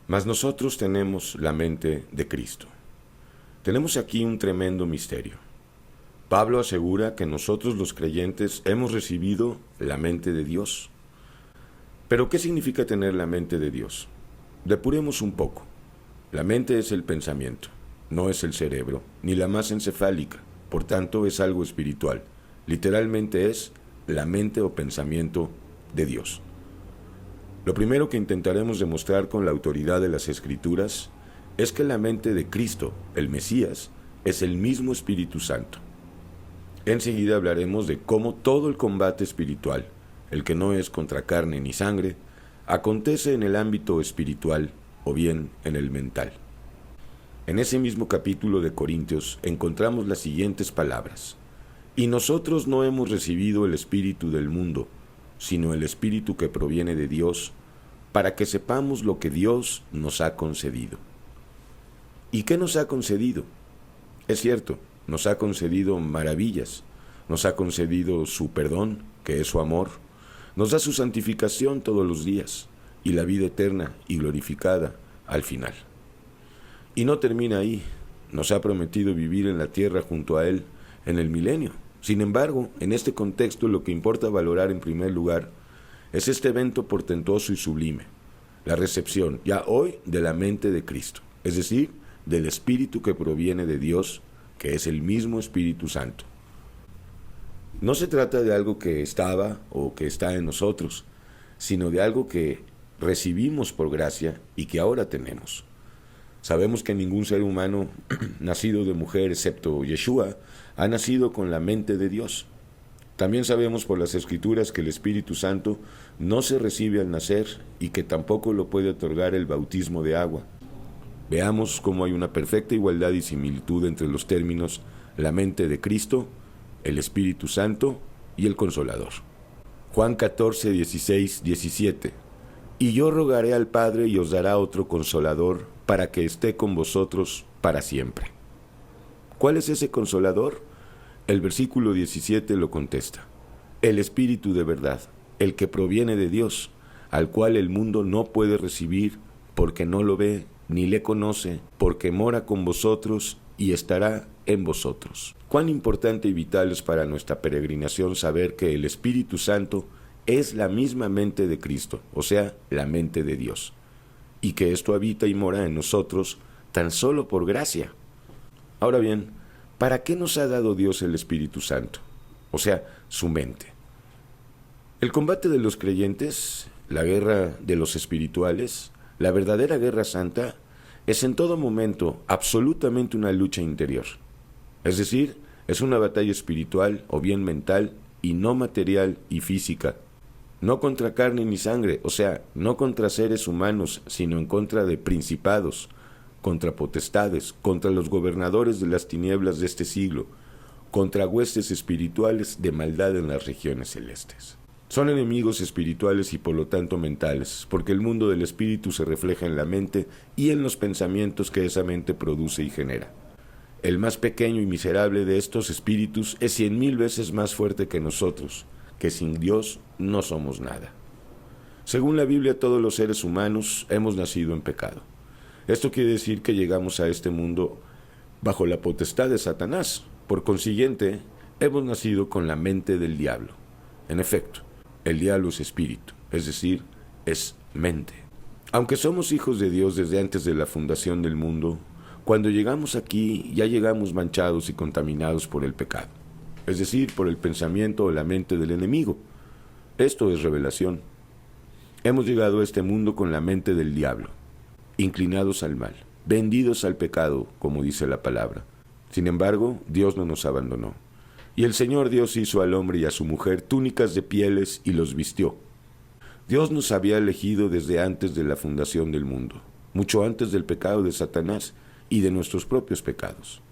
Mas nosotros tenemos la mente de Cristo. Tenemos aquí un tremendo misterio. Pablo asegura que nosotros los creyentes hemos recibido la mente de Dios. ¿Pero qué significa tener la mente de Dios? Depuremos un poco. La mente es el pensamiento, no es el cerebro, ni la masa encefálica, por tanto es algo espiritual. Literalmente es la mente o pensamiento de Dios. Lo primero que intentaremos demostrar con la autoridad de las Escrituras es que la mente de Cristo, el Mesías, es el mismo Espíritu Santo. Enseguida hablaremos de cómo todo el combate espiritual, el que no es contra carne ni sangre, acontece en el ámbito espiritual o bien en el mental. En ese mismo capítulo de Corintios encontramos las siguientes palabras: y nosotros no hemos recibido el espíritu del mundo, sino el espíritu que proviene de Dios, para que sepamos lo que Dios nos ha concedido. ¿Y qué nos ha concedido? Es cierto, nos ha concedido maravillas, nos ha concedido su perdón, que es su amor, nos da su santificación todos los días, y la vida eterna y glorificada al final. Y no termina ahí, nos ha prometido vivir en la tierra junto a Él en el milenio. Sin embargo, en este contexto lo que importa valorar en primer lugar es este evento portentoso y sublime, la recepción, ya hoy, de la mente de Cristo, es decir, del Espíritu que proviene de Dios, que es el mismo Espíritu Santo. No se trata de algo que estaba o que está en nosotros, sino de algo que recibimos por gracia y que ahora tenemos. Sabemos que ningún ser humano nacido de mujer, excepto Yeshua, ha nacido con la mente de Dios. También sabemos por las Escrituras que el Espíritu Santo no se recibe al nacer y que tampoco lo puede otorgar el bautismo de agua. Veamos cómo hay una perfecta igualdad y similitud entre los términos la mente de Cristo, el Espíritu Santo y el Consolador. Juan 14, 16, 17. Y yo rogaré al Padre y os dará otro Consolador para que esté con vosotros para siempre. ¿Cuál es ese Consolador? El versículo 17 lo contesta. El Espíritu de verdad, el que proviene de Dios, al cual el mundo no puede recibir porque no lo ve ni le conoce, porque mora con vosotros y estará en vosotros. Cuán importante y vital es para nuestra peregrinación saber que el Espíritu Santo es la misma mente de Cristo, o sea, la mente de Dios, y que esto habita y mora en nosotros tan solo por gracia. Ahora bien, ¿para qué nos ha dado Dios el Espíritu Santo? O sea, su mente. El combate de los creyentes, la guerra de los espirituales, la verdadera guerra santa, es en todo momento absolutamente una lucha interior. Es decir, es una batalla espiritual o bien mental y no material y física. No contra carne ni sangre, o sea, no contra seres humanos, sino en contra de principados, contra potestades, contra los gobernadores de las tinieblas de este siglo, contra huestes espirituales de maldad en las regiones celestes. Son enemigos espirituales y por lo tanto mentales, porque el mundo del espíritu se refleja en la mente y en los pensamientos que esa mente produce y genera. El más pequeño y miserable de estos espíritus es 100,000 veces más fuerte que nosotros, que sin Dios no somos nada. Según la Biblia, todos los seres humanos hemos nacido en pecado. Esto quiere decir que llegamos a este mundo bajo la potestad de Satanás. Por consiguiente, hemos nacido con la mente del diablo. En efecto, el diablo es espíritu, es decir, es mente. Aunque somos hijos de Dios desde antes de la fundación del mundo, cuando llegamos aquí ya llegamos manchados y contaminados por el pecado, es decir, por el pensamiento o la mente del enemigo. Esto es revelación. Hemos llegado a este mundo con la mente del diablo, inclinados al mal, vendidos al pecado, como dice la palabra. Sin embargo, Dios no nos abandonó. Y el Señor Dios hizo al hombre y a su mujer túnicas de pieles y los vistió. Dios nos había elegido desde antes de la fundación del mundo, mucho antes del pecado de Satanás y de nuestros propios pecados.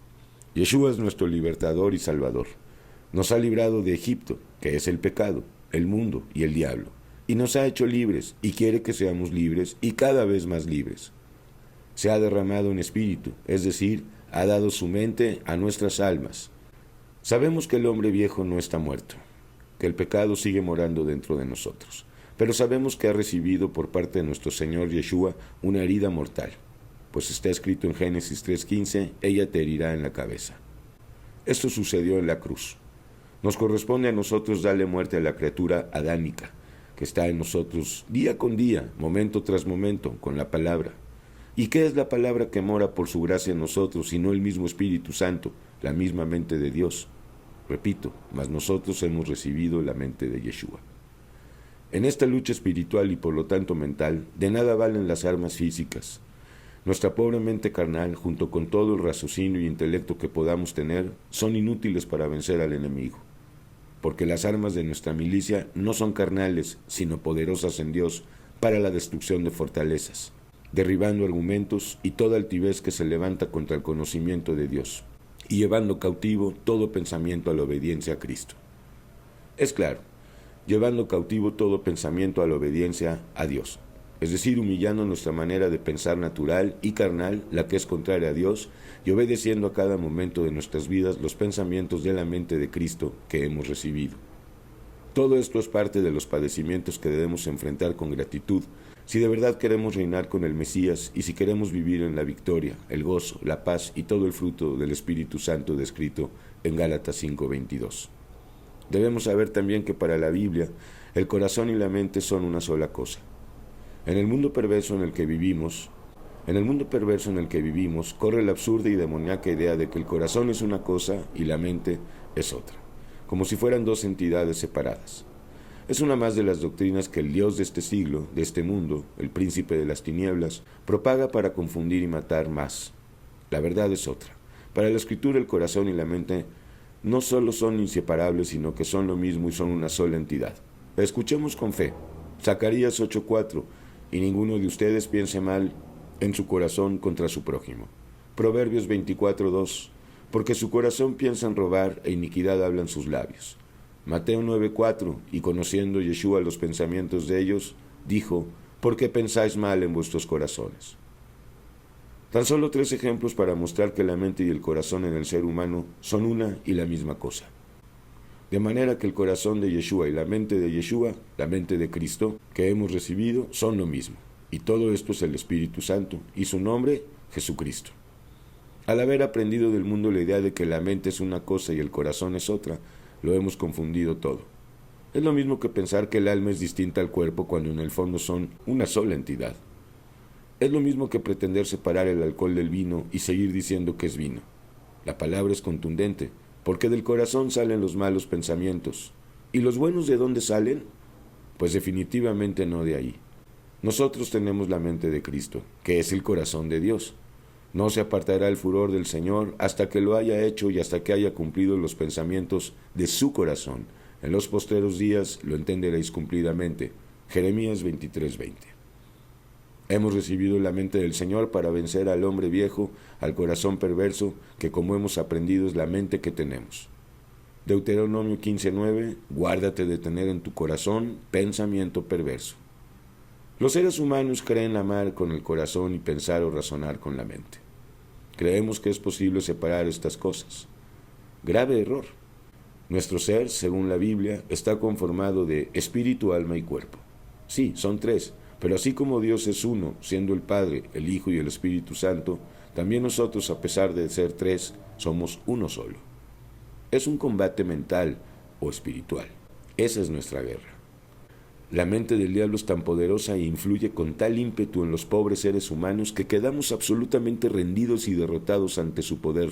Yeshua es nuestro libertador y salvador. Nos ha librado de Egipto, que es el pecado, el mundo y el diablo, y nos ha hecho libres y quiere que seamos libres y cada vez más libres. Se ha derramado en espíritu, es decir, ha dado su mente a nuestras almas. Sabemos que el hombre viejo no está muerto, que el pecado sigue morando dentro de nosotros, pero sabemos que ha recibido por parte de nuestro Señor Yeshua una herida mortal, pues está escrito en Génesis 3:15, ella te herirá en la cabeza. Esto sucedió en la cruz. Nos corresponde a nosotros darle muerte a la criatura adámica, que está en nosotros día con día, momento tras momento, con la palabra. ¿Y qué es la palabra que mora por su gracia en nosotros, sino el mismo Espíritu Santo, la misma mente de Dios? Repito, mas nosotros hemos recibido la mente de Yeshua. En esta lucha espiritual y por lo tanto mental, de nada valen las armas físicas. Nuestra pobre mente carnal, junto con todo el raciocinio y intelecto que podamos tener, son inútiles para vencer al enemigo. Porque las armas de nuestra milicia no son carnales, sino poderosas en Dios para la destrucción de fortalezas, derribando argumentos y toda altivez que se levanta contra el conocimiento de Dios, y llevando cautivo todo pensamiento a la obediencia a Cristo. Es claro, llevando cautivo todo pensamiento a la obediencia a Dios, es decir, humillando nuestra manera de pensar natural y carnal, la que es contraria a Dios, y obedeciendo a cada momento de nuestras vidas los pensamientos de la mente de Cristo que hemos recibido. Todo esto es parte de los padecimientos que debemos enfrentar con gratitud, si de verdad queremos reinar con el Mesías y si queremos vivir en la victoria, el gozo, la paz y todo el fruto del Espíritu Santo descrito en Gálatas 5:22. Debemos saber también que para la Biblia, el corazón y la mente son una sola cosa. En el mundo perverso en el que vivimos, corre la absurda y demoníaca idea de que el corazón es una cosa y la mente es otra, como si fueran dos entidades separadas. Es una más de las doctrinas que el Dios de este siglo, de este mundo, el príncipe de las tinieblas, propaga para confundir y matar más. La verdad es otra. Para la Escritura el corazón y la mente no solo son inseparables, sino que son lo mismo y son una sola entidad. Escuchemos con fe. Zacarías 8:4. Y ninguno de ustedes piense mal en su corazón contra su prójimo. Proverbios 24:2. Porque su corazón piensa en robar e iniquidad hablan sus labios. Mateo 9:4. Y conociendo Yeshua los pensamientos de ellos, dijo, ¿por qué pensáis mal en vuestros corazones? Tan solo 3 ejemplos para mostrar que la mente y el corazón en el ser humano son una y la misma cosa. De manera que el corazón de Yeshua y la mente de Yeshua, la mente de Cristo, que hemos recibido, son lo mismo. Y todo esto es el Espíritu Santo, y su nombre, Jesucristo. Al haber aprendido del mundo la idea de que la mente es una cosa y el corazón es otra, lo hemos confundido todo. Es lo mismo que pensar que el alma es distinta al cuerpo cuando en el fondo son una sola entidad. Es lo mismo que pretender separar el alcohol del vino y seguir diciendo que es vino. La palabra es contundente, porque del corazón salen los malos pensamientos. ¿Y los buenos de dónde salen? Pues definitivamente no de ahí. Nosotros tenemos la mente de Cristo, que es el corazón de Dios. No se apartará el furor del Señor hasta que lo haya hecho y hasta que haya cumplido los pensamientos de su corazón. En los postreros días lo entenderéis cumplidamente. Jeremías 23:20. Hemos recibido la mente del Señor para vencer al hombre viejo, al corazón perverso, que como hemos aprendido es la mente que tenemos. Deuteronomio 15:9, guárdate de tener en tu corazón pensamiento perverso. Los seres humanos creen amar con el corazón y pensar o razonar con la mente. Creemos que es posible separar estas cosas. Grave error. Nuestro ser, según la Biblia, está conformado de espíritu, alma y cuerpo. Sí, son 3. Pero así como Dios es uno, siendo el Padre, el Hijo y el Espíritu Santo, también nosotros, a pesar de ser 3, somos uno solo. Es un combate mental o espiritual. Esa es nuestra guerra. La mente del diablo es tan poderosa e influye con tal ímpetu en los pobres seres humanos que quedamos absolutamente rendidos y derrotados ante su poder.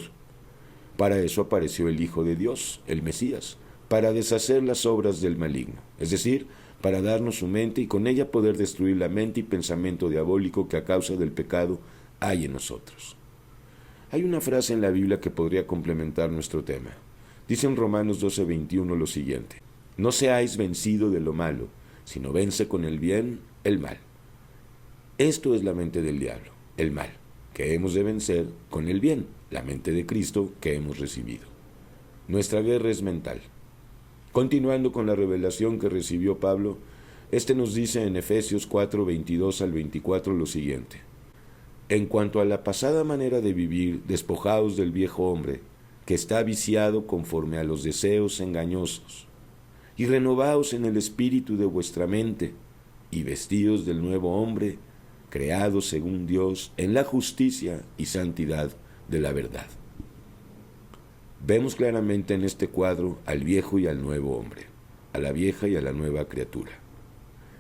Para eso apareció el Hijo de Dios, el Mesías, para deshacer las obras del maligno, es decir, para darnos su mente y con ella poder destruir la mente y pensamiento diabólico que a causa del pecado hay en nosotros. Hay una frase en la Biblia que podría complementar nuestro tema. Dice en Romanos 12:21 lo siguiente: no seáis vencido de lo malo, sino vence con el bien el mal. Esto es la mente del diablo, el mal, que hemos de vencer con el bien, la mente de Cristo que hemos recibido. Nuestra guerra es mental. Continuando con la revelación que recibió Pablo, nos dice en Efesios 4:22 al 24 lo siguiente: en cuanto a la pasada manera de vivir, despojaos del viejo hombre, que está viciado conforme a los deseos engañosos, y renovaos en el espíritu de vuestra mente, y vestidos del nuevo hombre, creados según Dios en la justicia y santidad de la verdad. Vemos claramente en este cuadro al viejo y al nuevo hombre, a la vieja y a la nueva criatura,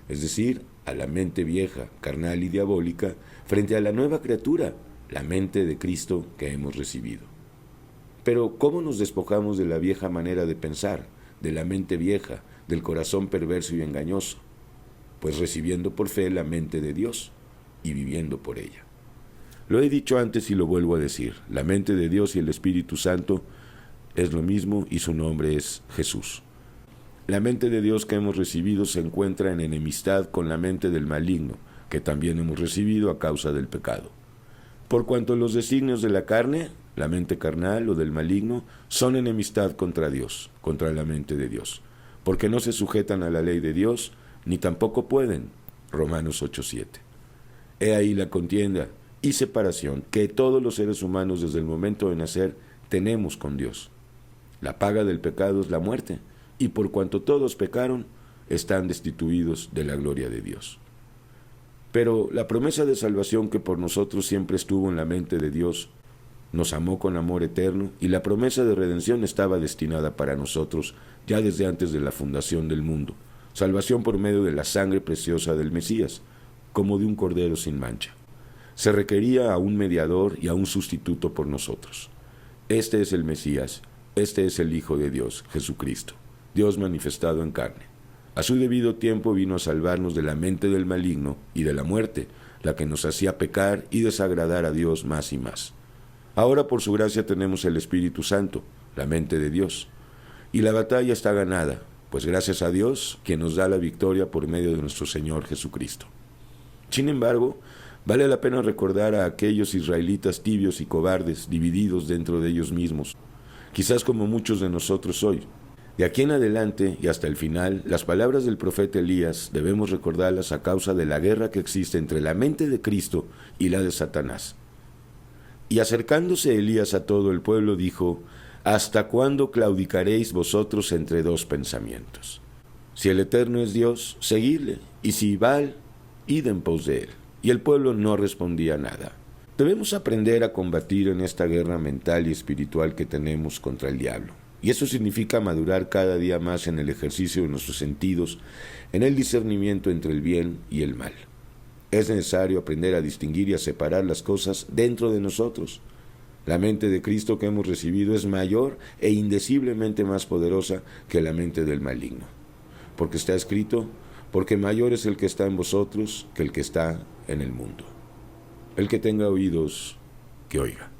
es decir, a la mente vieja, carnal y diabólica, frente a la nueva criatura, la mente de Cristo que hemos recibido. Pero, ¿cómo nos despojamos de la vieja manera de pensar, de la mente vieja, del corazón perverso y engañoso? Pues recibiendo por fe la mente de Dios y viviendo por ella. Lo he dicho antes y lo vuelvo a decir, la mente de Dios y el Espíritu Santo es lo mismo y su nombre es Jesús. La mente de Dios que hemos recibido se encuentra en enemistad con la mente del maligno, que también hemos recibido a causa del pecado. Por cuanto los designios de la carne, la mente carnal o del maligno, son enemistad contra Dios, contra la mente de Dios, porque no se sujetan a la ley de Dios, ni tampoco pueden. Romanos 8:7. He ahí la contienda y separación que todos los seres humanos desde el momento de nacer tenemos con Dios. La paga del pecado es la muerte, y por cuanto todos pecaron, están destituidos de la gloria de Dios. Pero la promesa de salvación que por nosotros siempre estuvo en la mente de Dios, nos amó con amor eterno, y la promesa de redención estaba destinada para nosotros ya desde antes de la fundación del mundo, salvación por medio de la sangre preciosa del Mesías, como de un cordero sin mancha. Se requería a un mediador y a un sustituto por nosotros. Este es el Mesías, este es el Hijo de Dios, Jesucristo, Dios manifestado en carne. A su debido tiempo vino a salvarnos de la mente del maligno y de la muerte, la que nos hacía pecar y desagradar a Dios más y más. Ahora por su gracia tenemos el Espíritu Santo, la mente de Dios. Y la batalla está ganada, pues gracias a Dios, quien nos da la victoria por medio de nuestro Señor Jesucristo. Sin embargo, vale la pena recordar a aquellos israelitas tibios y cobardes, divididos dentro de ellos mismos, quizás como muchos de nosotros hoy. De aquí en adelante y hasta el final, las palabras del profeta Elías debemos recordarlas a causa de la guerra que existe entre la mente de Cristo y la de Satanás. Y acercándose Elías a todo el pueblo dijo: ¿Hasta cuándo claudicaréis vosotros entre dos pensamientos? Si el Eterno es Dios, seguidle, y si Baal, id en pos de él. Y el pueblo no respondía nada. Debemos aprender a combatir en esta guerra mental y espiritual que tenemos contra el diablo. Y eso significa madurar cada día más en el ejercicio de nuestros sentidos, en el discernimiento entre el bien y el mal. Es necesario aprender a distinguir y a separar las cosas dentro de nosotros. La mente de Cristo que hemos recibido es mayor e indeciblemente más poderosa que la mente del maligno. Porque está escrito: porque mayor es el que está en vosotros que el que está en el mundo. El que tenga oídos, que oiga.